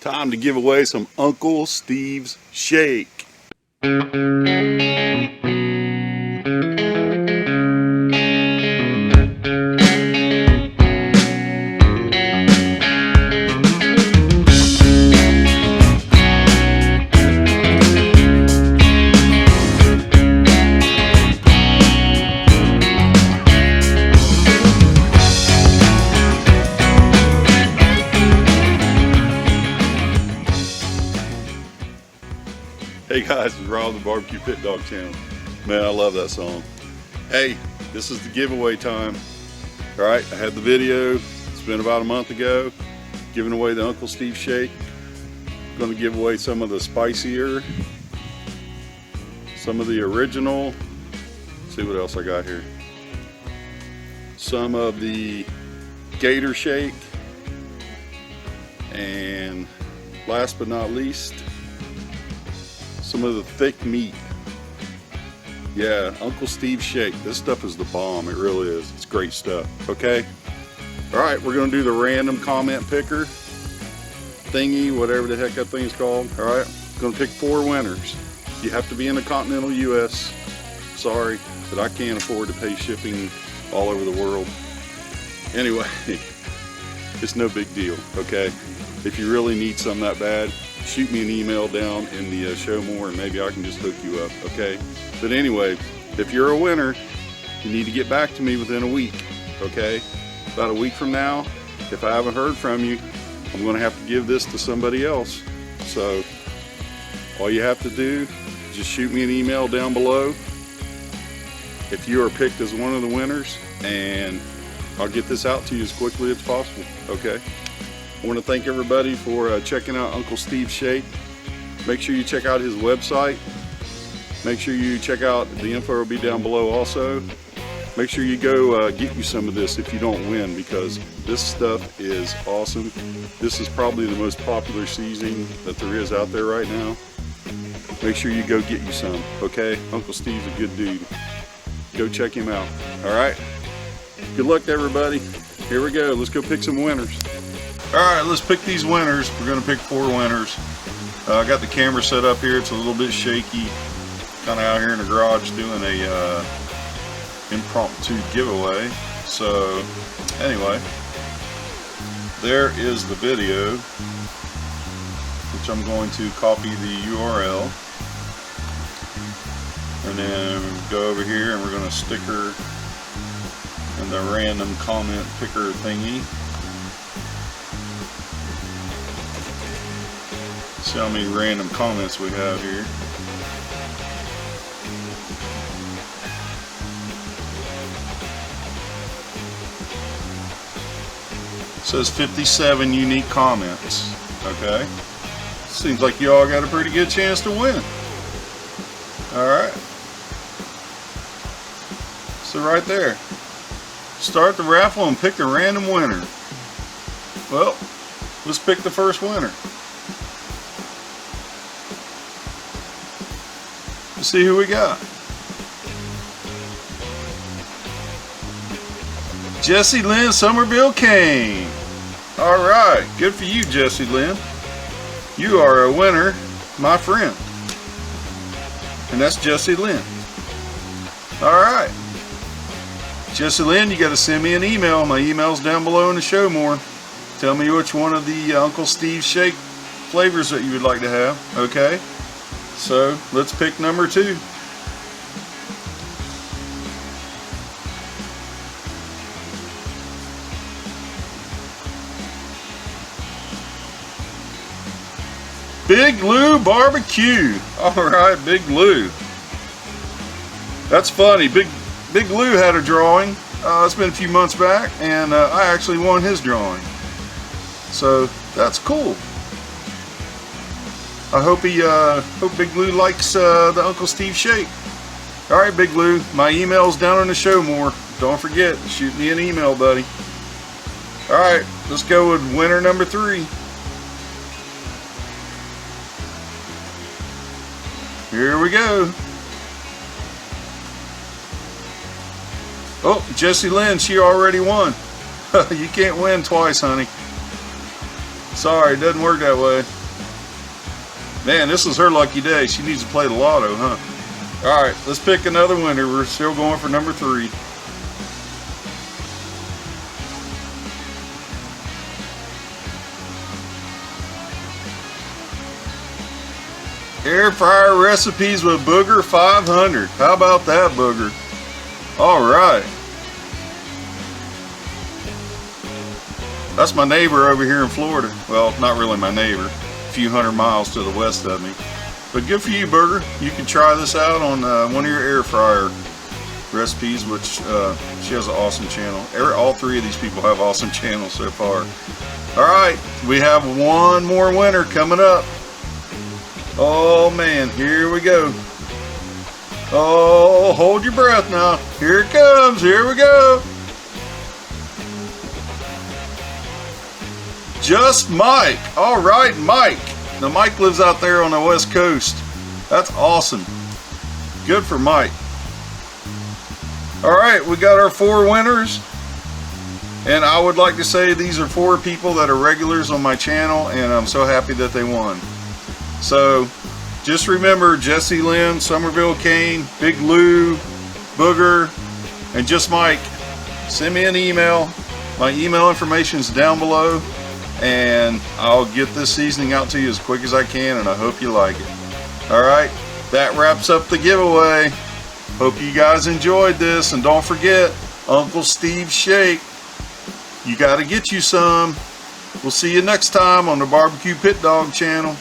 Time to give away some Uncle Steve's shake. Hey guys, it's Rob, the Barbecue Pit Dog Channel. Man, I love that song. Hey, this is the giveaway time. All right, I had the video. It's been about a month ago. Giving away the Uncle Steve shake. I'm going to give away some of the spicier, some of the original. Let's see what else I got here. Some of the gator shake. And last but not least, some of the thick meat. Yeah, Uncle Steve shake. This stuff is the bomb. It really is. It's great stuff. Okay. All right, we're gonna do the random comment picker thingy, whatever the heck that thing's called. All right, gonna pick 4 winners. You have to be in the continental U.S. Sorry, but I can't afford to pay shipping all over the world. Anyway, it's no big deal. Okay. If you really need some that bad, shoot me an email down in the show more and maybe I can just hook you up, okay? But anyway, if you're a winner, you need to get back to me within a week, okay? About a week from now, if I haven't heard from you, I'm gonna have to give this to somebody else. So all you have to do is just shoot me an email down below if you are picked as one of the winners, and I'll get this out to you as quickly as possible, okay? I want to thank everybody for checking out Uncle Steve's shake. Make sure you check out his website. Make sure you check out the info will be down below also. Make sure you go get you some of this if you don't win, because this stuff is awesome. This is probably the most popular seasoning that there is out there right now. Make sure you go get you some, okay? Uncle Steve's a good dude. Go check him out, all right? Good luck to everybody. Here we go, let's go pick some winners. All right, let's pick these winners. We're gonna pick 4 winners. I got the camera set up here. It's a little bit shaky. Kind of out here in the garage doing a impromptu giveaway. So anyway, there is the video, which I'm going to copy the URL. And then go over here and we're gonna sticker in the random comment picker thingy. See how many random comments we have here. It says 57 unique comments. Okay. Seems like you all got a pretty good chance to win. Alright. So right there. Start the raffle and pick a random winner. Well, let's pick the first winner. Let's see who we got. Jesse Lynn Somerville Kane. Alright, good for you, Jesse Lynn. You are a winner, my friend. And that's Jesse Lynn. Alright. Jesse Lynn, you got to send me an email. My email's down below in the show more. Tell me which one of the Uncle Steve shake flavors that you would like to have, okay? So let's pick number 2. Big Lou Barbecue. Alright, Big Lou. That's funny. Big Lou had a drawing. It's been a few months back, and I actually won his drawing. So that's cool. I hope Big Lou likes the Uncle Steve shake. All right, Big Lou, my email's down in the show more. Don't forget, shoot me an email, buddy. All right, let's go with winner number 3. Here we go. Oh, Jessie Lynn, she already won. You can't win twice, honey. Sorry, it doesn't work that way. Man, this is her lucky day. She needs to play the lotto, huh? All right, let's pick another winner. We're still going for number 3. Air fryer recipes with Booger 500. How about that, Booger? All right. That's my neighbor over here in Florida. Well, not really my neighbor. A few hundred miles to the west of me. But good for you, Booger. You can try this out on one of your air fryer recipes, which she has an awesome channel. All 3 of these people have awesome channels so far. All right, we have one more winner coming up. Oh man, here we go. Oh, hold your breath now. Here it comes. Here we go. Just Mike. All right, Mike. Now Mike lives out there on the West Coast. That's awesome. Good for Mike. All right, we got our 4 winners. And I would like to say these are 4 people that are regulars on my channel, and I'm so happy that they won. So just remember, Jesse Lynn, Somerville Kane, Big Lou, Booger, and Just Mike. Send me an email. My email information is down below, and I'll get this seasoning out to you as quick as I can, and I hope you like it. All right, that wraps up the giveaway. Hope you guys enjoyed this, and don't forget, Uncle Steve's Shake. You got to get you some. We'll see you next time on the Barbecue Pit Dog channel.